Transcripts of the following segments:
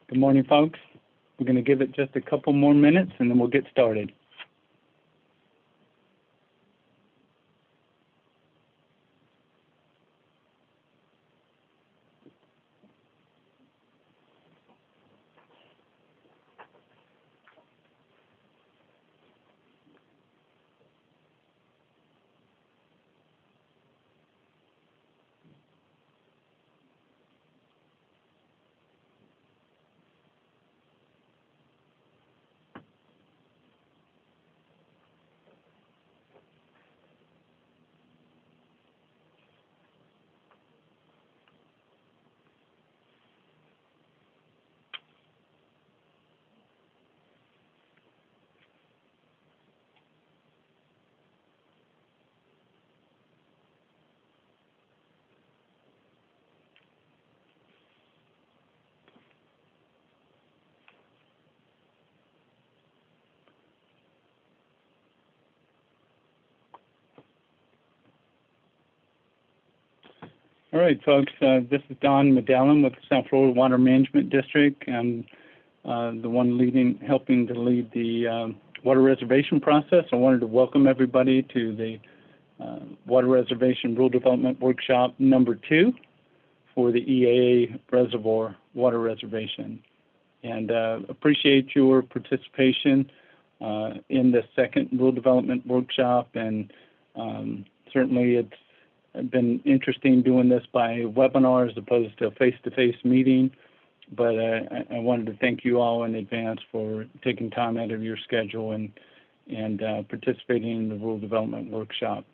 Good morning, folks. We're going to give it just a couple more minutes and then we'll get started. All right, folks, this is Don Medellin with the South Florida Water Management District. I'm the one helping to lead the water reservation process. I wanted to welcome everybody to the Water Reservation Rule Development Workshop number 2 for the EAA Reservoir Water Reservation. And appreciate your participation in the second Rule Development Workshop, and certainly it's been interesting doing this by webinar as opposed to a face-to-face meeting, but I wanted to thank you all in advance for taking time out of your schedule and participating in the Rule Development Workshop.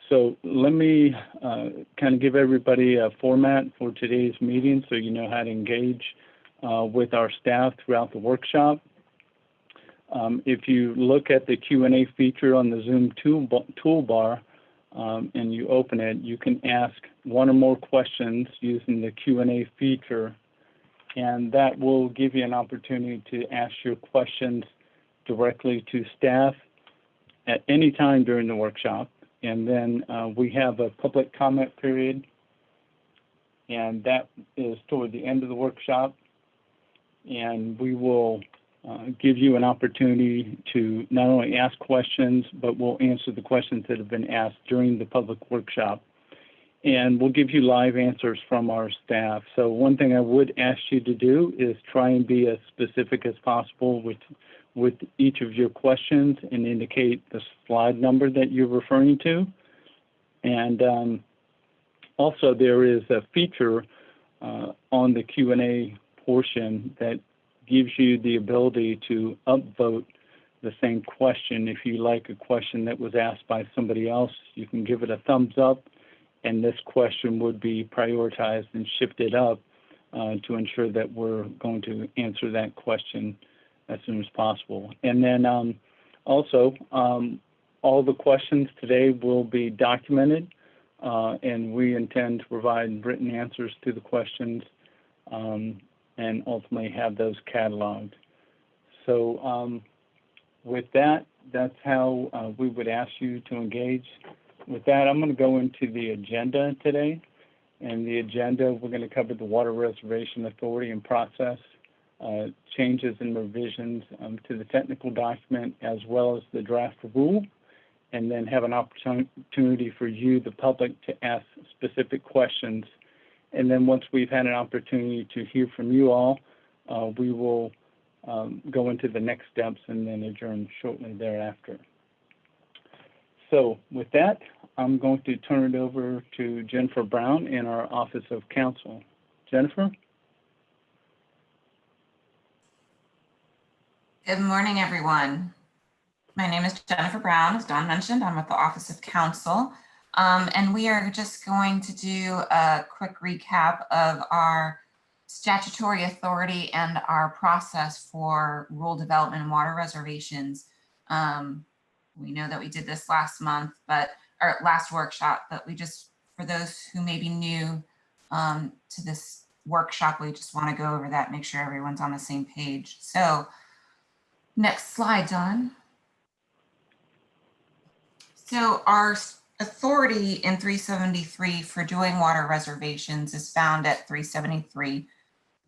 So let me kind of give everybody a format for today's meeting so you know how to engage with our staff throughout the workshop. If you look at the Q&A feature on the Zoom toolbar, and you open it, you can ask one or more questions using the Q&A feature, and that will give you an opportunity to ask your questions directly to staff at any time during the workshop. And then we have a public comment period, and that is toward the end of the workshop, and we will give you an opportunity to not only ask questions, but we'll answer the questions that have been asked during the public workshop. And we'll give you live answers from our staff. So one thing I would ask you to do is try and be as specific as possible with each of your questions and indicate the slide number that you're referring to. And also there is a feature on the Q&A portion that gives you the ability to upvote the same question. If you like a question that was asked by somebody else, you can give it a thumbs up, and this question would be prioritized and shifted up to ensure that we're going to answer that question as soon as possible. And then also, all the questions today will be documented, and we intend to provide written answers to the questions and ultimately have those cataloged. So with that, that's how we would ask you to engage. With that, I'm going to go into the agenda today. And the agenda, we're going to cover the Water Reservation Authority and process, changes and revisions to the technical document, as well as the draft rule, and then have an opportunity for you, the public, to ask specific questions. And then once we've had an opportunity to hear from you all, we will go into the next steps and then adjourn shortly thereafter. So with that, I'm going to turn it over to Jennifer Brown in our Office of Counsel. Jennifer? Good morning, everyone. My name is Jennifer Brown. As Don mentioned, I'm with the Office of Counsel. And we are just going to do a quick recap of our statutory authority and our process for rule development and water reservations. We know that we did this last month, or last workshop, but we just, for those who may be new to this workshop, we just want to go over that, make sure everyone's on the same page. So next slide, Don. So our authority in 373 for doing water reservations is found at 373.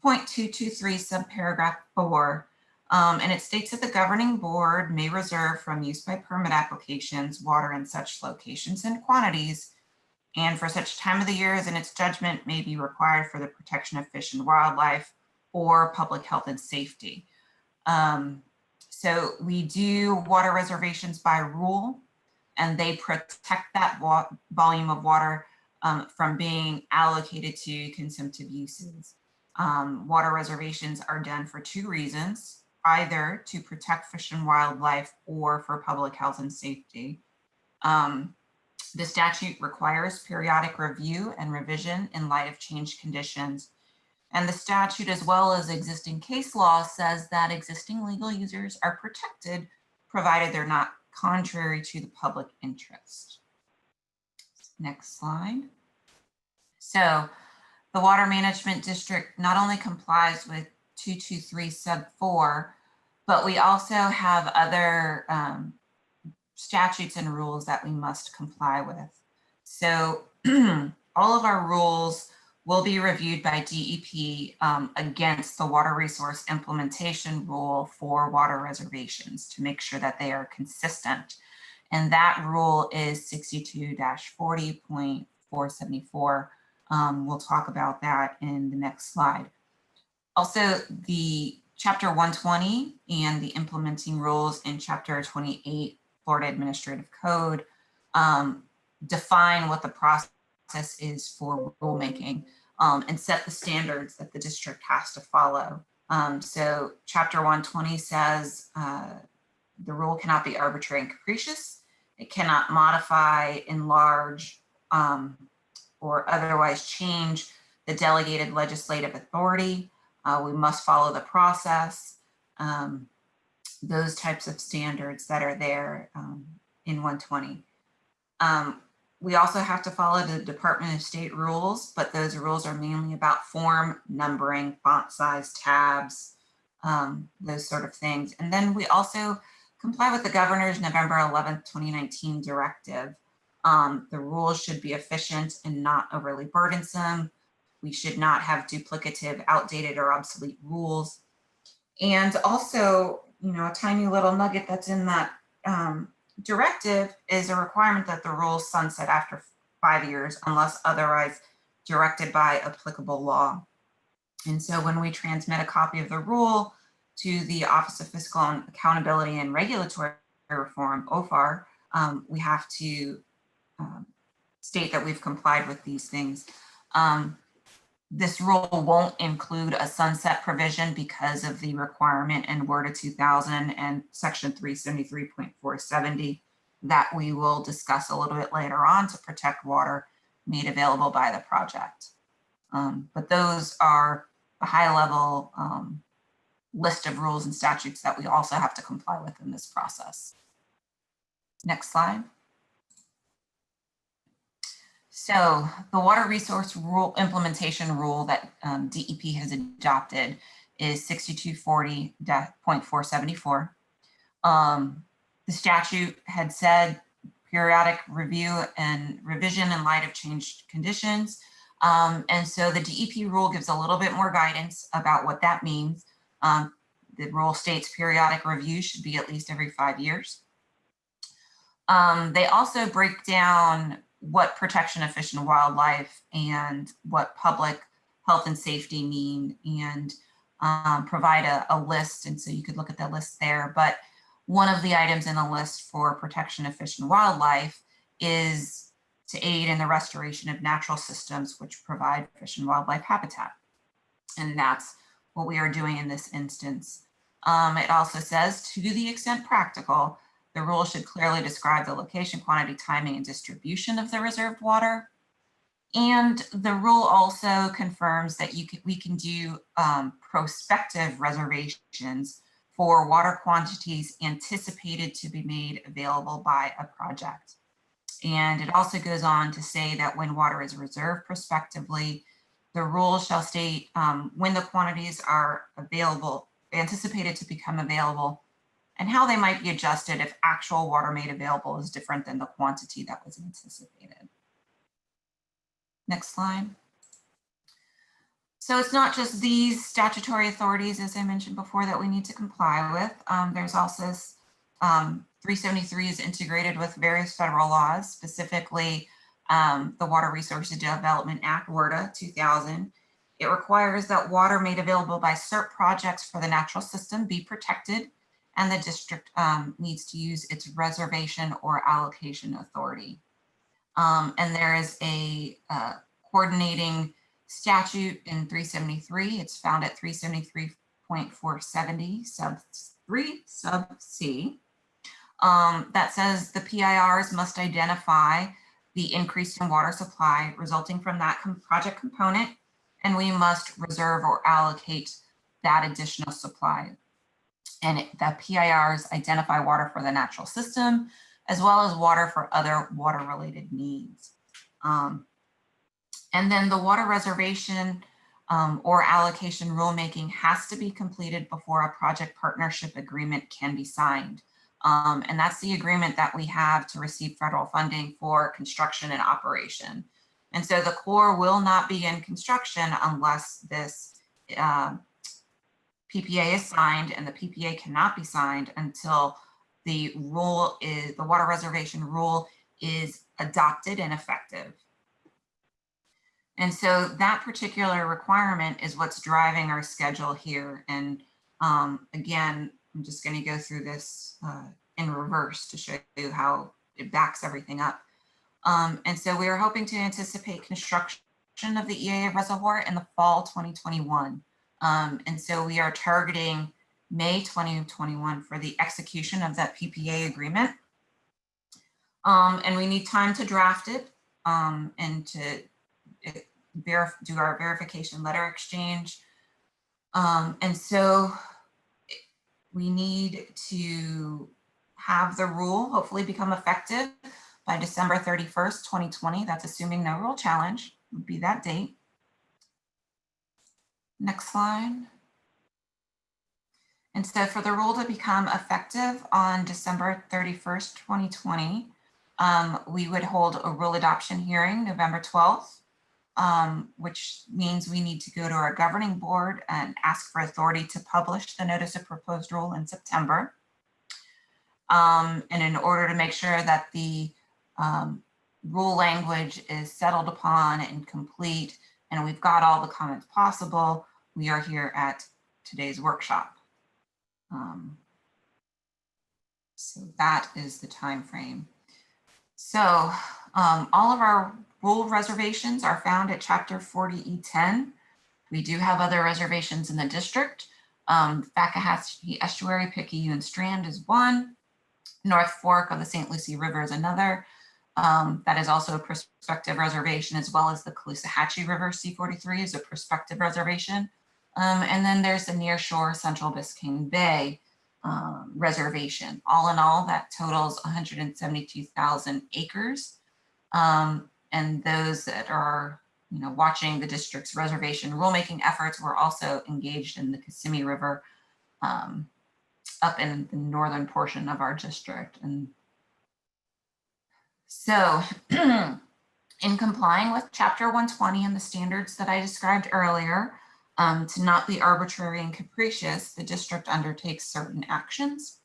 .223 subparagraph 4, and it states that the governing board may reserve from use by permit applications water in such locations and quantities, and for such time of the year as in its judgment may be required for the protection of fish and wildlife or public health and safety. So we do water reservations by rule, and they protect that volume of water from being allocated to consumptive uses. Water reservations are done for two reasons, either to protect fish and wildlife or for public health and safety. The statute requires periodic review and revision in light of changed conditions. And the statute, as well as existing case law, says that existing legal users are protected, provided they're not contrary to the public interest. Next slide. So the Water Management District not only complies with 223 sub 4, but we also have other statutes and rules that we must comply with. So all of our rules will be reviewed by DEP against the Water Resource Implementation Rule for water reservations to make sure that they are consistent. And that rule is 62-40.474. We'll talk about that in the next slide. Also, the Chapter 120 and the implementing rules in Chapter 28 Florida Administrative Code define what the process is for rulemaking and set the standards that the district has to follow. So Chapter 120 says the rule cannot be arbitrary and capricious. It cannot modify, enlarge, or otherwise change the delegated legislative authority. We must follow the process. Those types of standards that are there in 120. We also have to follow the Department of State rules, but those rules are mainly about form, numbering, font size, tabs, those sort of things. And then we also comply with the governor's November 11th, 2019 directive. The rules should be efficient and not overly burdensome. We should not have duplicative, outdated, or obsolete rules. And also, you know, a tiny little nugget that's in that directive is a requirement that the rules sunset after 5 years unless otherwise directed by applicable law. And so when we transmit a copy of the rule to the Office of Fiscal Accountability and Regulatory Reform, OFAR, we have to state that we've complied with these things. This rule won't include a sunset provision because of the requirement in WRDA 2000 and Section 373.470 that we will discuss a little bit later on to protect water made available by the project. But those are the high level list of rules and statutes that we also have to comply with in this process. Next slide. So the Water Resource Rule Implementation Rule that DEP has adopted is 6240.474. The statute had said periodic review and revision in light of changed conditions. And so the DEP rule gives a little bit more guidance about what that means. The rule states periodic review should be at least every 5 years. They also break down what protection of fish and wildlife and what public health and safety mean, and provide a list. And so you could look at the list there. But one of the items in the list for protection of fish and wildlife is to aid in the restoration of natural systems which provide fish and wildlife habitat. And that's what we are doing in this instance. It also says, to the extent practical, the rule should clearly describe the location, quantity, timing, and distribution of the reserved water. And the rule also confirms that we can do prospective reservations for water quantities anticipated to be made available by a project. And it also goes on to say that when water is reserved prospectively, the rule shall state when the quantities are available, anticipated to become available, and how they might be adjusted if actual water made available is different than the quantity that was anticipated. Next slide. So it's not just these statutory authorities, as I mentioned before, that we need to comply with. There's also 373 is integrated with various federal laws, specifically the Water Resources Development Act, WRDA 2000. It requires that water made available by CERT projects for the natural system be protected, and the district needs to use its reservation or allocation authority. And there is a coordinating statute in 373. It's found at 373.470 sub 3 sub C. That says the PIRs must identify the increase in water supply resulting from that project component, and we must reserve or allocate that additional supply. And the PIRs identify water for the natural system, as well as water for other water-related needs. And then the water reservation or allocation rulemaking has to be completed before a project partnership agreement can be signed. And that's the agreement that we have to receive federal funding for construction and operation. And so the Corps will not begin construction unless this PPA is signed, and the PPA cannot be signed until the water reservation rule is adopted and effective. And so that particular requirement is what's driving our schedule here. And again, I'm just going to go through this in reverse to show you how it backs everything up. And so we are hoping to anticipate construction of the EAA reservoir in the fall 2021. And so we are targeting May 2021 for the execution of that PPA agreement. And we need time to draft it and to do our verification letter exchange. And so we need to have the rule hopefully become effective by December 31st, 2020. That's assuming no rule challenge would be that date. Next slide. And so for the rule to become effective on December 31st, 2020, we would hold a rule adoption hearing November 12th, which means we need to go to our governing board and ask for authority to publish the notice of proposed rule in September. And in order to make sure that the rule language is settled upon and complete, and we've got all the comments possible, we are here at today's workshop. So that is the time frame. So all of our rule reservations are found at Chapter 40E10. We do have other reservations in the district. Fakahatchee Estuary, Picayune Strand is one. North Fork of the St. Lucie River is another. That is also a prospective reservation, as well as the Caloosahatchee River C43 is a prospective reservation. And then there's the nearshore Central Biscayne Bay reservation. All in all, that totals 172,000 acres. And those that are watching the district's reservation rulemaking efforts were also engaged in the Kissimmee River up in the northern portion of our district. And so in complying with Chapter 120 and the standards that I described earlier, to not be arbitrary and capricious, the district undertakes certain actions.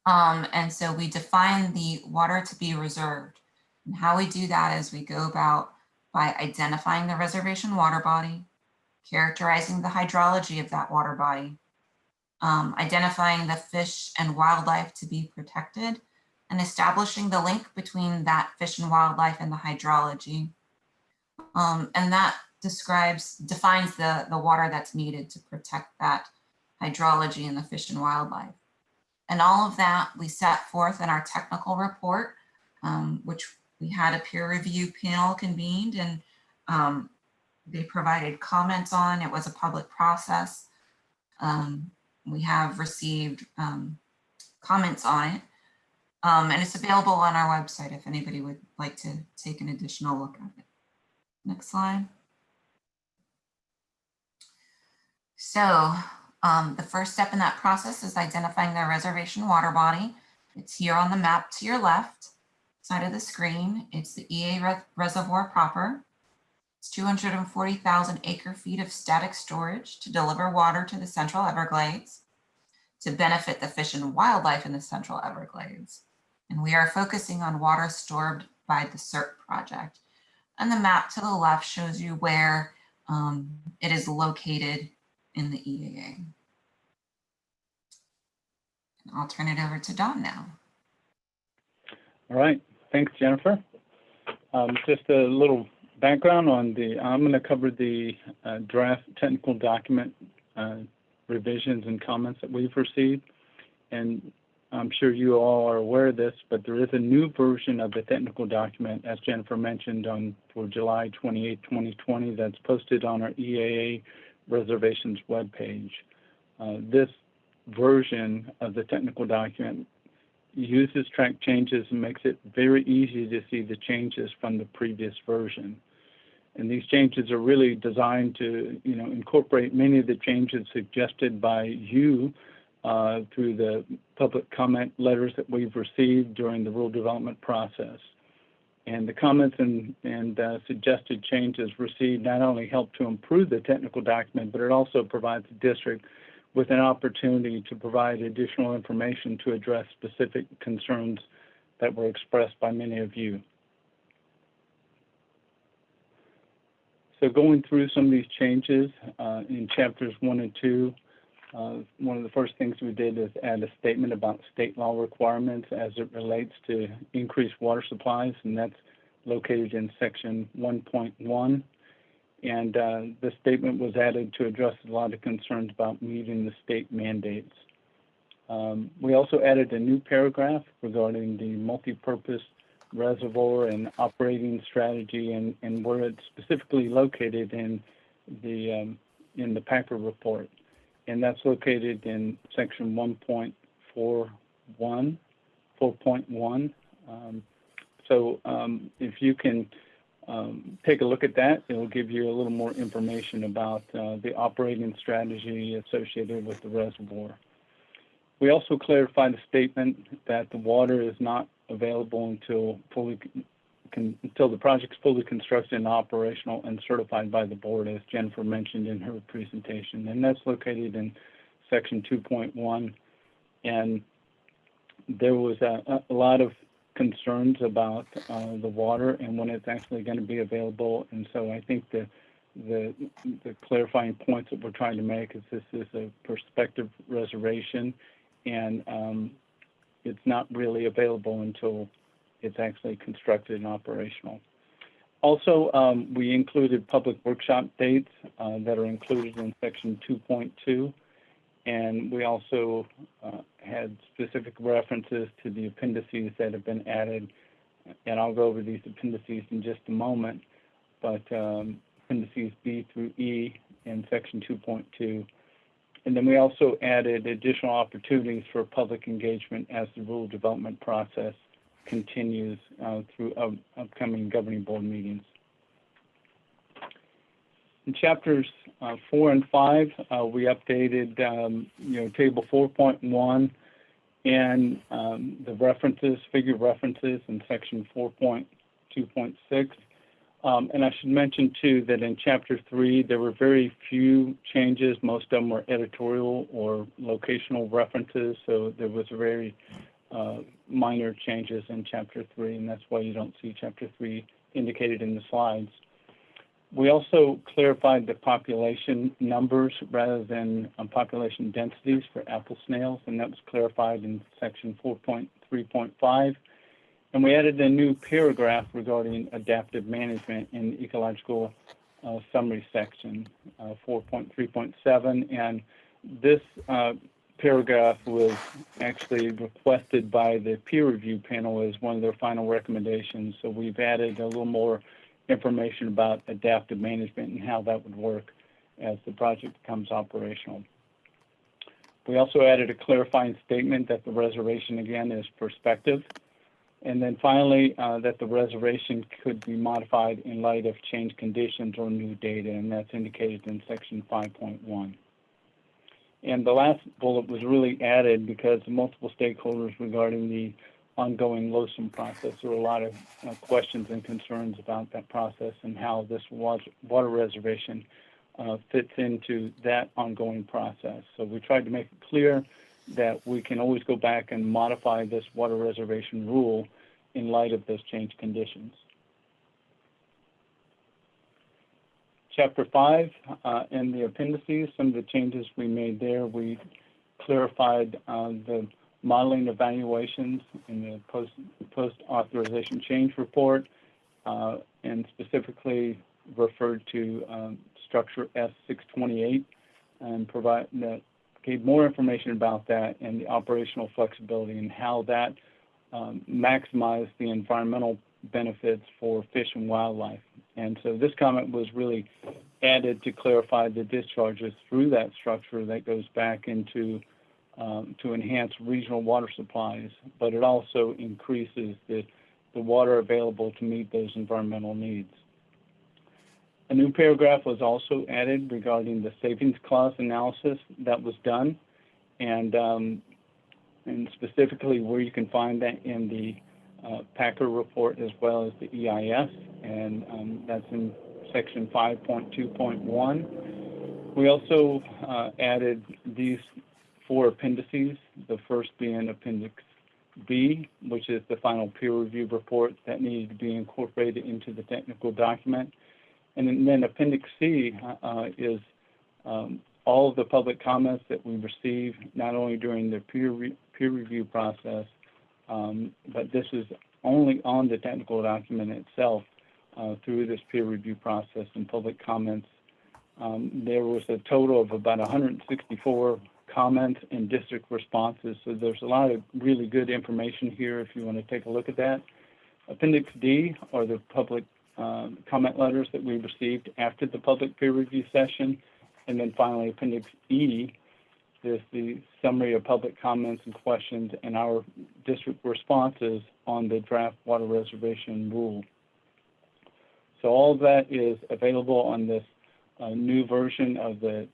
And so we define the water to be reserved. And how we do that is we go about by identifying the reservation water body, characterizing the hydrology of that water body, identifying the fish and wildlife to be protected, and establishing the link between that fish and wildlife and the hydrology. And that defines the water that's needed to protect that hydrology and the fish and wildlife. And all of that we set forth in our technical report, which we had a peer review panel convened, and they provided comments on. It was a public process. We have received comments on it, and it's available on our website if anybody would like to take an additional look at it. Next slide. So the first step in that process is identifying the reservation water body. It's here on the map to your left side of the screen. It's the EAA reservoir proper. It's 240,000 acre-feet of static storage to deliver water to the Central Everglades, to benefit the fish and wildlife in the Central Everglades. And we are focusing on water stored by the CERT project. And the map to the left shows you where it is located in the EAA. And I'll turn it over to Don now. All right, thanks, Jennifer. Just a little background on I'm going to cover the draft technical document revisions and comments that we've received. And I'm sure you all are aware of this, but there is a new version of the technical document, as Jennifer mentioned, for July 28, 2020, that's posted on our EAA Reservations webpage. This version of the technical document uses track changes and makes it very easy to see the changes from the previous version. And these changes are really designed to, incorporate many of the changes suggested by you through the public comment letters that we've received during the rule development process. And the comments and suggested changes received not only help to improve the technical document, but it also provides the district with an opportunity to provide additional information to address specific concerns that were expressed by many of you. So going through some of these changes in chapters 1 and 2, one of the first things we did is add a statement about state law requirements as it relates to increased water supplies, and that's located in section 1.1. And this statement was added to address a lot of concerns about meeting the state mandates. We also added a new paragraph regarding the multi-purpose reservoir and operating strategy and where it's specifically located in the Packer report. And that's located in section 1.4.1. So if you can take a look at that, it will give you a little more information about the operating strategy associated with the reservoir. We also clarified the statement that the water is not available until the project's fully constructed and operational and certified by the board, as Jennifer mentioned in her presentation. And that's located in section 2.1. And there was a lot of concerns about the water and when it's actually going to be available. And so I think the clarifying points that we're trying to make is this is a prospective reservation, and it's not really available until it's actually constructed and operational. Also, we included public workshop dates that are included in section 2.2. And we also had specific references to the appendices that have been added. And I'll go over these appendices in just a moment. But appendices B through E in section 2.2. And then we also added additional opportunities for public engagement as the rule development process continues through upcoming governing board meetings. In chapters 4 and 5, we updated, table 4.1 and the references, figure references in section 4.2.6. And I should mention too that in chapter 3 there were very few changes. Most of them were editorial or locational references, so there was very minor changes in chapter 3, and that's why you don't see chapter 3 indicated in the slides. We also clarified the population numbers rather than population densities for apple snails, and that was clarified in section 4.3.5. And we added a new paragraph regarding adaptive management in the ecological summary section, 4.3.7. And this paragraph was actually requested by the peer review panel as one of their final recommendations. So we've added a little more information about adaptive management and how that would work as the project becomes operational. We also added a clarifying statement that the reservation, again, is prospective. And then finally, that the reservation could be modified in light of changed conditions or new data, and that's indicated in section 5.1. And the last bullet was really added because multiple stakeholders regarding the ongoing LOSM process. There were a lot of questions and concerns about that process and how this water reservation fits into that ongoing process. So we tried to make it clear that we can always go back and modify this water reservation rule in light of those changed conditions. Chapter 5 in the appendices, some of the changes we made there, we clarified the modeling evaluations in the post-authorization change report, and specifically referred to structure S628, and gave more information about that and the operational flexibility and how that maximized the environmental benefits for fish and wildlife. And so this comment was really added to clarify the discharges through that structure that goes back into to enhance regional water supplies, but it also increases the water available to meet those environmental needs. A new paragraph was also added regarding the savings clause analysis that was done, and specifically where you can find that in the Packer report as well as the EIS, and that's in section 5.2.1. We also added these 4 appendices, the first being Appendix B, which is the final peer review report that needed to be incorporated into the technical document. And then Appendix C is all of the public comments that we received, not only during the peer review process, but this is only on the technical document itself through this peer review process and public comments. There was a total of about 164 comments and district responses, so there's a lot of really good information here if you want to take a look at that. Appendix D are the public comment letters that we received after the public peer review session, and then finally Appendix E is the summary of public comments and questions and our district responses on the draft water reservation rule. So all of that is available on this new version of the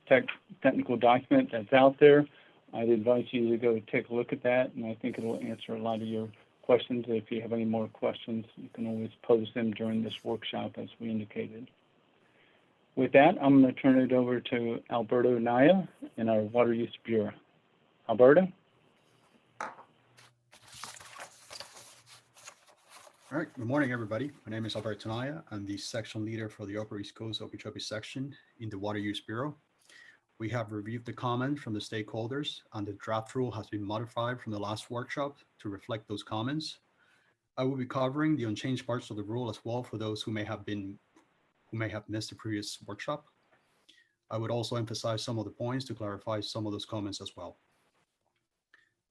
technical document that's out there. I'd invite you to go take a look at that, and I think it will answer a lot of your questions. If you have any more questions, you can always pose them during this workshop as we indicated. With that, I'm going to turn it over to Alberto Naya in our Water Use Bureau. Alberto? All right, good morning, everybody. My name is Alberto Naya. I'm the section leader for the Upper East Coast Okeechobee section in the Water Use Bureau. We have reviewed the comments from the stakeholders, and the draft rule has been modified from the last workshop to reflect those comments. I will be covering the unchanged parts of the rule as well for those who may have missed the previous workshop. I would also emphasize some of the points to clarify some of those comments as well.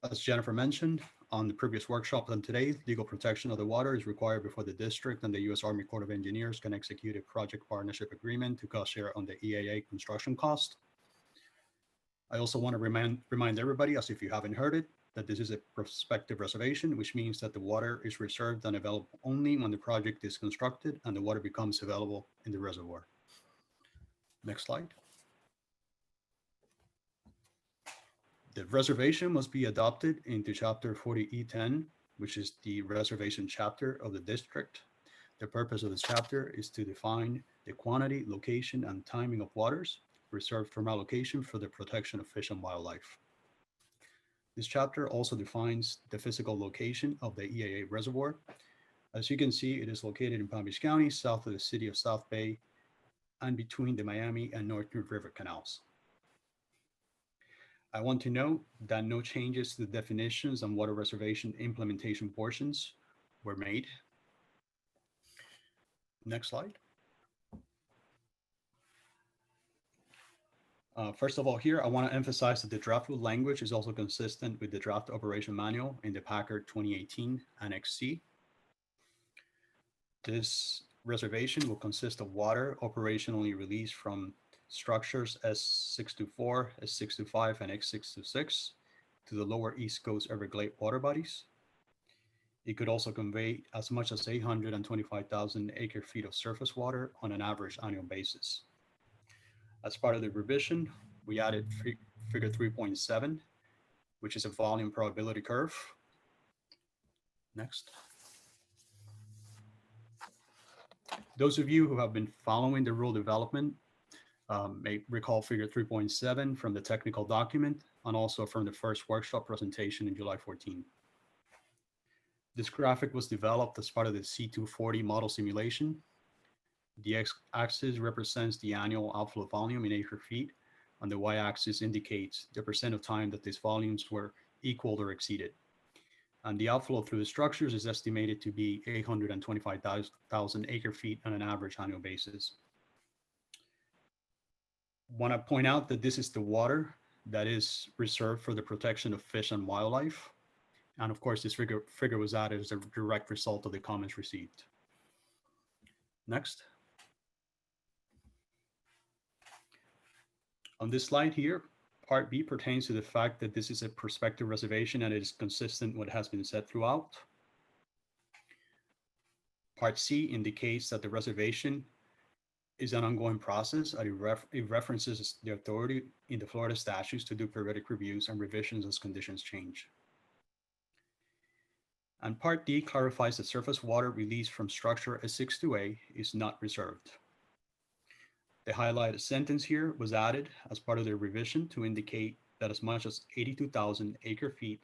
As Jennifer mentioned, on the previous workshop and today, legal protection of the water is required before the district and the U.S. Army Corps of Engineers can execute a project partnership agreement to cost share on the EAA construction cost. I also want to remind everybody, as if you haven't heard it, that this is a prospective reservation, which means that the water is reserved and available only when the project is constructed and the water becomes available in the reservoir. Next slide. The reservation must be adopted into Chapter 40E10, which is the reservation chapter of the district. The purpose of this chapter is to define the quantity, location, and timing of waters reserved from allocation for the protection of fish and wildlife. This chapter also defines the physical location of the EAA reservoir. As you can see, it is located in Palm Beach County, south of the city of South Bay, and between the Miami and Northern River canals. I want to note that no changes to the definitions and water reservation implementation portions were made. Next slide. First of all, here, I want to emphasize that the draft rule language is also consistent with the draft operation manual in the Packer 2018 Annex C. This reservation will consist of water operationally released from structures S624, S625, and X626 to the lower East Coast Everglade water bodies. It could also convey as much as 825,000 acre-feet of surface water on an average annual basis. As part of the revision, we added figure 3.7, which is a volume probability curve. Next. Those of you who have been following the rule development may recall figure 3.7 from the technical document and also from the first workshop presentation in July 14. This graphic was developed as part of the C240 model simulation. The x-axis represents the annual outflow volume in acre feet, and the y-axis indicates the percent of time that these volumes were equaled or exceeded. And the outflow through the structures is estimated to be 825,000 acre feet on an average annual basis. Want to point out that this is the water that is reserved for the protection of fish and wildlife. And of course, this figure was added as a direct result of the comments received. Next. On this slide here, Part B pertains to the fact that this is a prospective reservation and it is consistent with what has been said throughout. Part C indicates that the reservation is an ongoing process and it references the authority in the Florida statutes to do periodic reviews and revisions as conditions change. And Part D clarifies that surface water released from structure S62A is not reserved. The highlighted sentence here was added as part of the revision to indicate that as much as 82,000 acre feet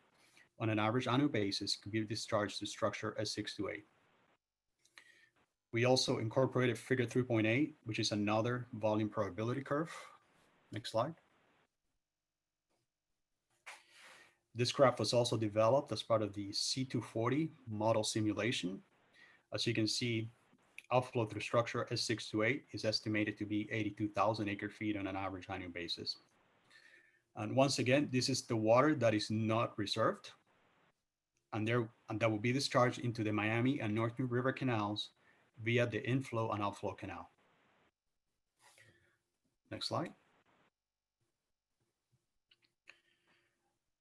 on an average annual basis could be discharged to structure S62A. We also incorporated figure 3.8, which is another volume probability curve. Next slide. This graph was also developed as part of the C240 model simulation. As you can see, outflow through structure S628 is estimated to be 82,000 acre feet on an average annual basis. And once again, this is the water that is not reserved, and that will be discharged into the Miami and North New River canals via the inflow and outflow canal. Next slide.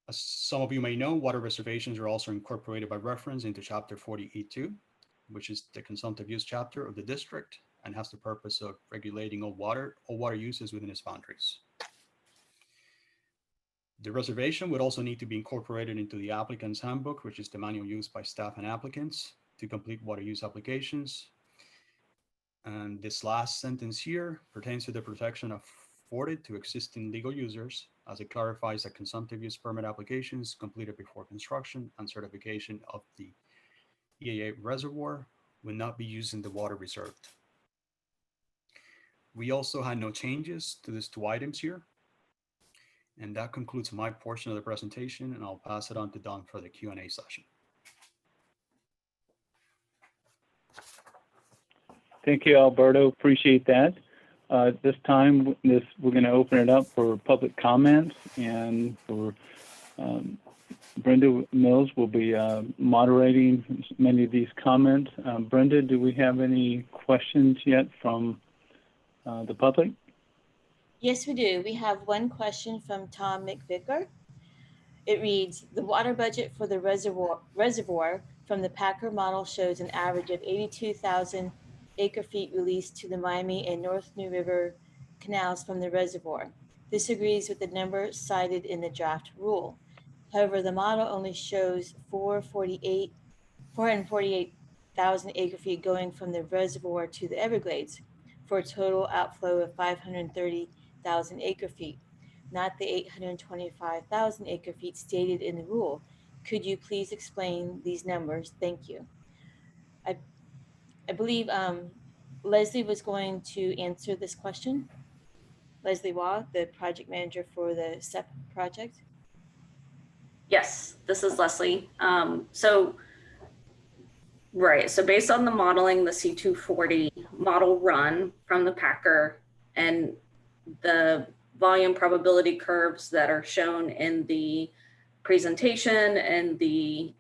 As some of you may know, water reservations are also incorporated by reference into Chapter 40E2, which is the consumptive use chapter of the district and has the purpose of regulating all water uses within its boundaries. The reservation would also need to be incorporated into the applicant's handbook, which is the manual used by staff and applicants to complete water use applications. And this last sentence here pertains to the protection afforded to existing legal users, as it clarifies that consumptive use permit applications completed before construction and certification of the EAA reservoir will not be using the water reserved. We also had no changes to these two items here. And that concludes my portion of the presentation, and I'll pass it on to Don for the Q&A session. Thank you, Alberto. Appreciate that. This time, we're going to open it up for public comments, and for Brenda Mills will be moderating many of these comments. Brenda, do we have any questions yet from the public? Yes, we do. We have one question from Tom McVicker. It reads, the water budget for the reservoir from the Packer model shows an average of 82,000 acre feet released to the Miami and North New River canals from the reservoir. This agrees with the number cited in the draft rule. However, the model only shows 448,000 acre feet going from the reservoir to the Everglades, for a total outflow of 530,000 acre feet, not the 825,000 acre feet stated in the rule. Could you please explain these numbers? Thank you. I believe Leslie was going to answer this question. Leslie Waugh, the project manager for the SEP project. Yes, this is Leslie. So based on the modeling, the C240 model run from the Packer and the volume probability curves that are shown in the presentation and the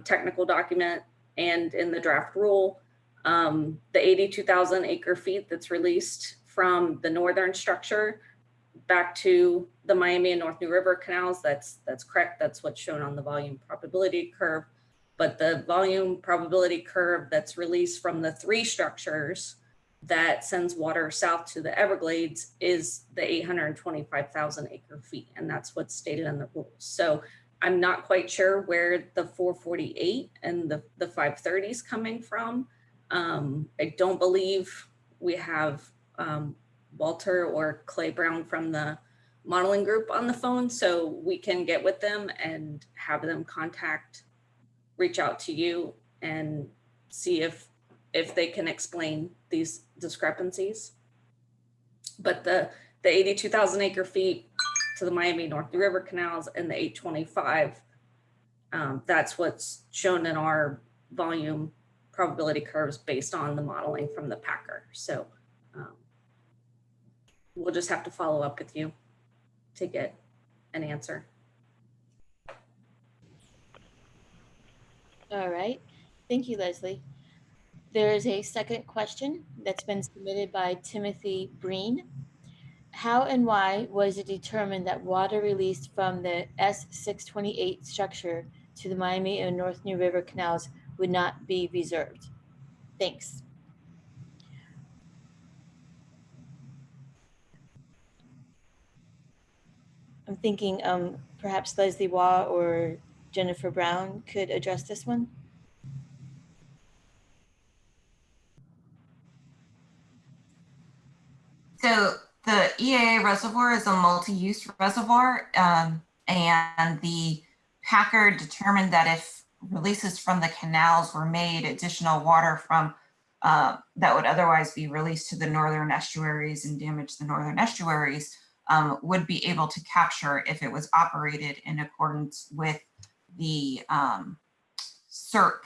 technical document and in the draft rule, the 82,000 acre feet that's released from the northern structure back to the Miami and North New River canals, that's correct. That's what's shown on the volume probability curve. But the volume probability curve that's released from the three structures that sends water south to the Everglades is the 825,000 acre feet. And that's what's stated in the rules. So I'm not quite sure where the 448 and the 530 is coming from. I don't believe we have Walter or Clay Brown from the modeling group on the phone, so we can get with them and have them reach out to you and see if they can explain these discrepancies. But the 82,000 acre feet to the Miami North River canals and the 825, that's what's shown in our volume probability curves based on the modeling from the Packer. So we'll just have to follow up with you to get an answer. All right. Thank you, Leslie. There is a second question that's been submitted by Timothy Breen. How and why was it determined that water released from the S628 structure to the Miami and North New River canals would not be reserved? Thanks. I'm thinking perhaps Leslie Waugh or Jennifer Brown could address this one. So the EAA reservoir is a multi-use reservoir, and the Packer determined that if releases from the canals were made, additional water from that would otherwise be released to the northern estuaries and damage the northern estuaries would be able to capture if it was operated in accordance with the SERP,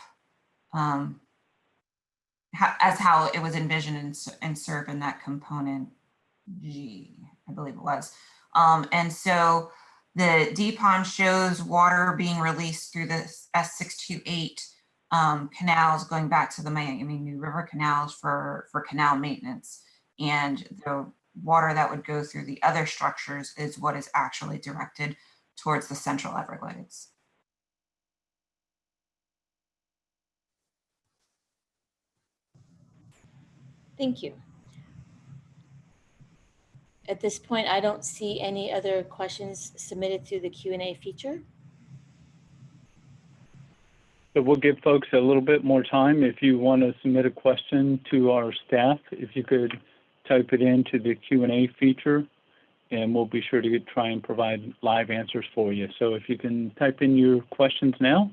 as how it was envisioned in SERP in that component G, I believe it was. And so the DPON shows water being released through the S628 canals going back to the Miami New River canals for canal maintenance. And the water that would go through the other structures is what is actually directed towards the Central Everglades. Thank you. At this point, I don't see any other questions submitted through the Q&A feature. So we'll give folks a little bit more time. If you want to submit a question to our staff, if you could type it into the Q&A feature, and we'll be sure to try and provide live answers for you. So if you can type in your questions now,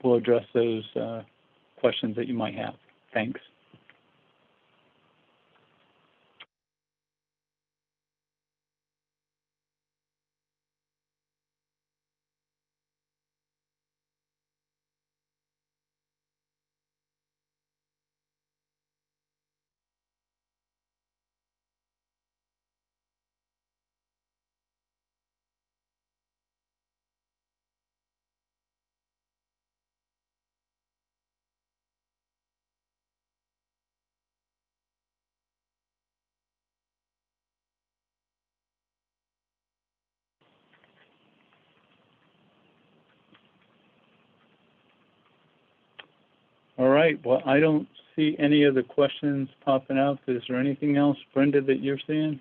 we'll address those questions that you might have. Thanks. All right, well, I don't see any other questions popping up. Is there anything else, Brenda, that you're seeing?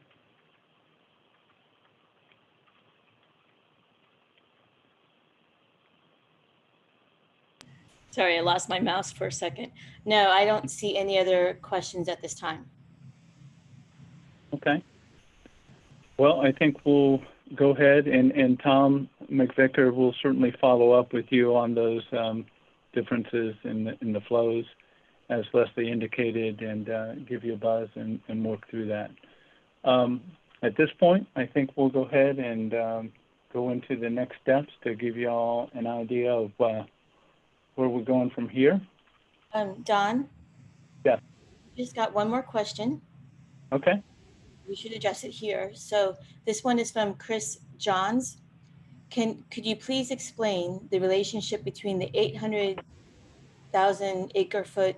Sorry, I lost my mouse for a second. No, I don't see any other questions at this time. Okay. Well, I think we'll go ahead, and Tom McVicker will certainly follow up with you on those differences in the flows, as Leslie indicated, and give you a buzz and work through that. At this point, I think we'll go ahead and go into the next steps to give you all an idea of where we're going from here. Don? Yes. Just got one more question. Okay. We should address it here. So this one is from Chris Johns. Could you please explain the relationship between the 800,000 acre foot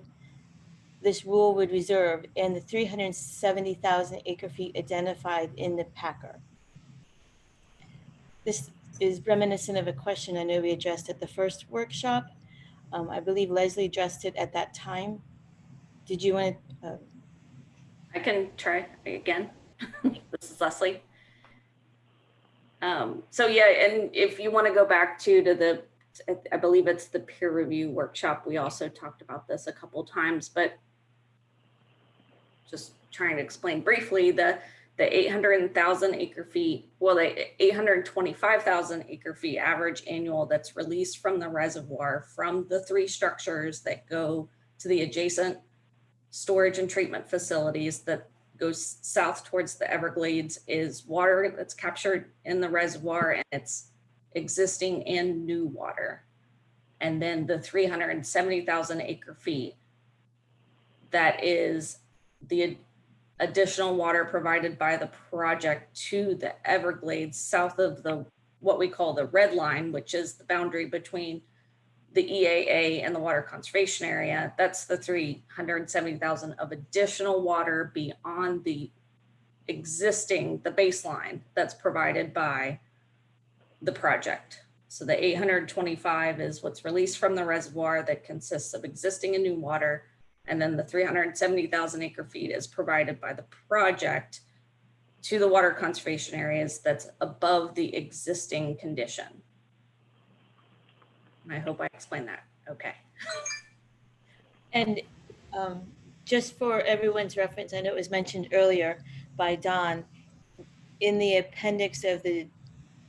this rule would reserve and the 370,000 acre feet identified in the Packer? This is reminiscent of a question I know we addressed at the first workshop. I believe Leslie addressed it at that time. Did you want to? I can try again. This is Leslie. So yeah, and if you want to go back to the, I believe it's the peer review workshop, we also talked about this a couple times, but just trying to explain briefly, the 800,000 acre feet, well, the 825,000 acre feet average annual that's released from the reservoir from the 3 structures that go to the adjacent storage and treatment facilities that goes south towards the Everglades is water that's captured in the reservoir, and it's existing and new water. And then the 370,000 acre feet, that is the additional water provided by the project to the Everglades south of the, what we call the red line, which is the boundary between the EAA and the water conservation area. That's the 370,000 of additional water beyond the existing, the baseline that's provided by the project. So the 825 is what's released from the reservoir that consists of existing and new water. And then the 370,000 acre feet is provided by the project to the water conservation areas that's above the existing condition. And I hope I explained that okay. And just for everyone's reference, I know it was mentioned earlier by Don, in the appendix of the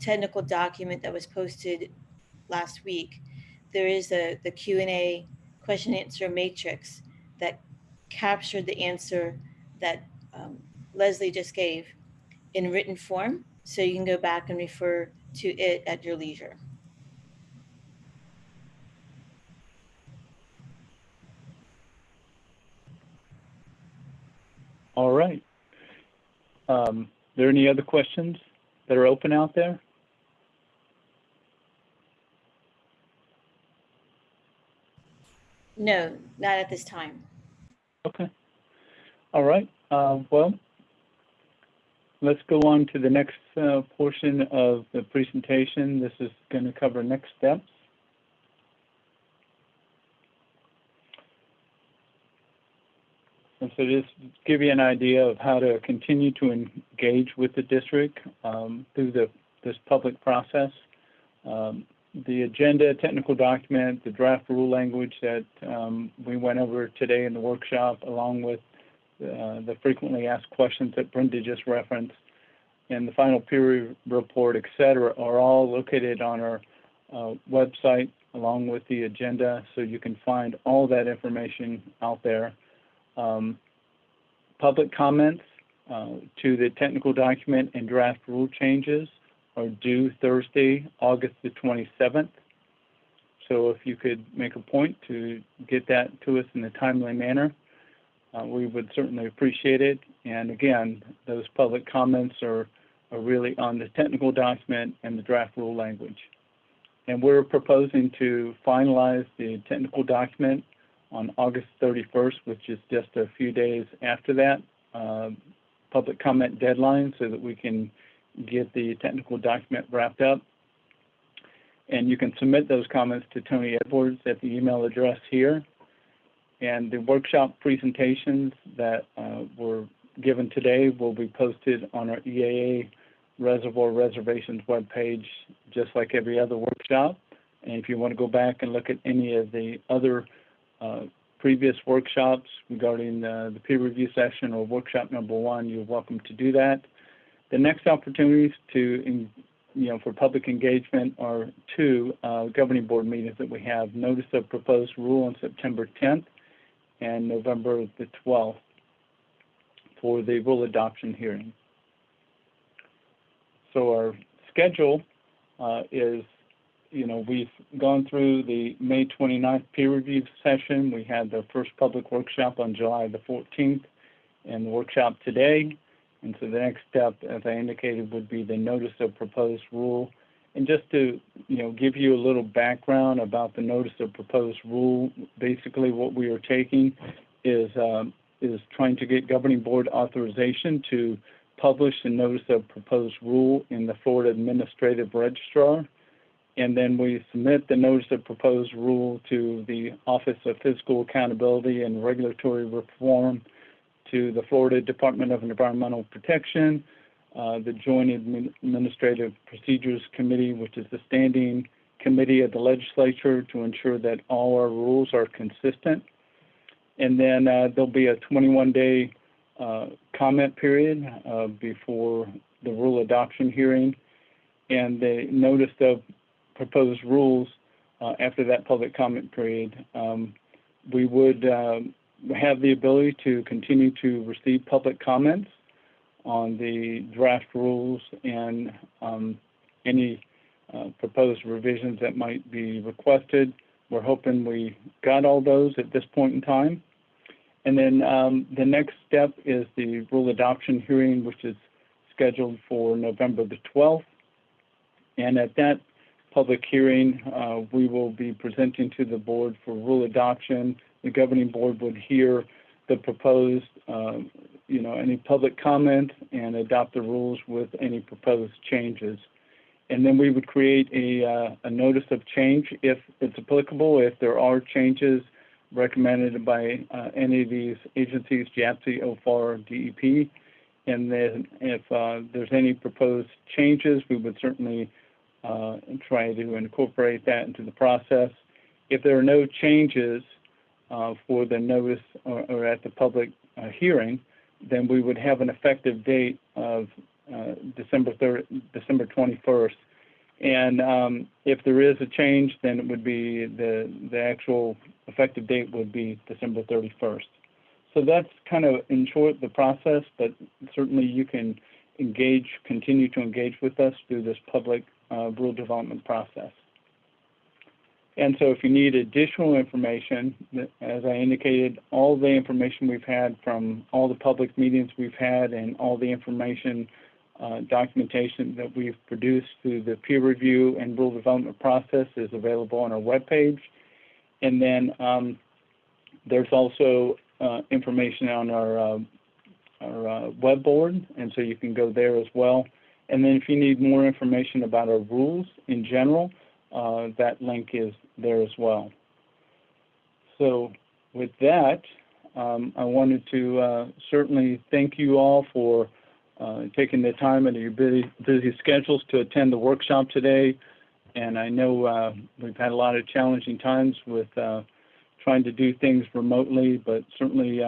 technical document that was posted last week, there is the Q&A question answer matrix that captured the answer that Leslie just gave in written form. So you can go back and refer to it at your leisure. All right. There any other questions that are open out there? No, not at this time. Okay. All right. Well, let's go on to the next portion of the presentation. This is going to cover next steps. And so just give you an idea of how to continue to engage with the district through this public process. The agenda, technical document, the draft rule language that we went over today in the workshop, along with the frequently asked questions that Brenda just referenced, and the final peer report, et cetera, are all located on our website along with the agenda, so you can find all that information out there. Public comments to the technical document and draft rule changes are due Thursday, August the 27th. So if you could make a point to get that to us in a timely manner, we would certainly appreciate it. And again, those public comments are really on the technical document and the draft rule language. And we're proposing to finalize the technical document on August 31st, which is just a few days after that public comment deadline, so that we can get the technical document wrapped up. And you can submit those comments to Tony Edwards at the email address here. And the workshop presentations that were given today will be posted on our EAA Reservoir Reservations webpage, just like every other workshop. And if you want to go back and look at any of the other previous workshops regarding the peer review session or workshop number 1, you're welcome to do that. The next opportunities for public engagement are 2 governing board meetings that we have: notice of proposed rule on September 10th and November the 12th for the rule adoption hearing. So our schedule is, we've gone through the May 29th peer review session. We had the first public workshop on July the 14th and the workshop today. And so the next step, as I indicated, would be the notice of proposed rule. And just to, give you a little background about the notice of proposed rule, basically what we are taking is trying to get governing board authorization to publish the notice of proposed rule in the Florida Administrative Registrar. And then we submit the notice of proposed rule to the Office of Fiscal Accountability and Regulatory Reform, to the Florida Department of Environmental Protection, the Joint Administrative Procedures Committee, which is the standing committee of the legislature to ensure that all our rules are consistent. And then there'll be a 21-day comment period before the rule adoption hearing, and the notice of proposed rules after that public comment period. We would have the ability to continue to receive public comments on the draft rules and any proposed revisions that might be requested. We're hoping we got all those at this point in time. And then the next step is the rule adoption hearing, which is scheduled for November the 12th. And at that public hearing, we will be presenting to the board for rule adoption. The governing board would hear the proposed, any public comment and adopt the rules with any proposed changes. And then we would create a notice of change if it's applicable, if there are changes recommended by any of these agencies, JAPC, OFAR, DEP. And then if there's any proposed changes, we would certainly try to incorporate that into the process. If there are no changes for the notice or at the public hearing, then we would have an effective date of December 21st. And if there is a change, then it would be the actual effective date would be December 31st. So that's kind of, in short, the process, but certainly you can continue to engage with us through this public rule development process. And so if you need additional information, as I indicated, all the information we've had from all the public meetings we've had and all the information documentation that we've produced through the peer review and rule development process is available on our webpage. And then there's also information on our web board, and so you can go there as well. And then if you need more information about our rules in general, that link is there as well. So with that, I wanted to certainly thank you all for taking the time out of your busy schedules to attend the workshop today. And I know we've had a lot of challenging times with trying to do things remotely, but certainly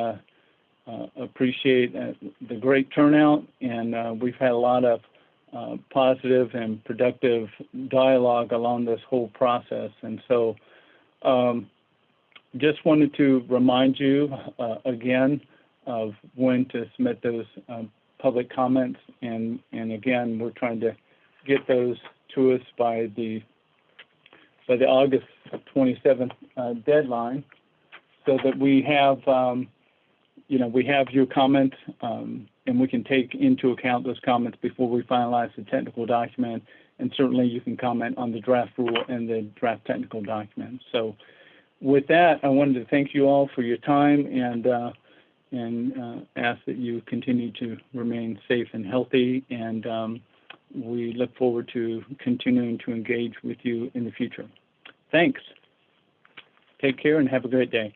appreciate the great turnout. And we've had a lot of positive and productive dialogue along this whole process. And so just wanted to remind you again of when to submit those public comments, and again, we're trying to get those to us by the August 27th deadline, so that we have we have your comments, and we can take into account those comments before we finalize the technical document. And certainly you can comment on the draft rule and the draft technical document. So with that, I wanted to thank you all for your time and ask that you continue to remain safe and healthy. And we look forward to continuing to engage with you in the future. Thanks. Take care and have a great day.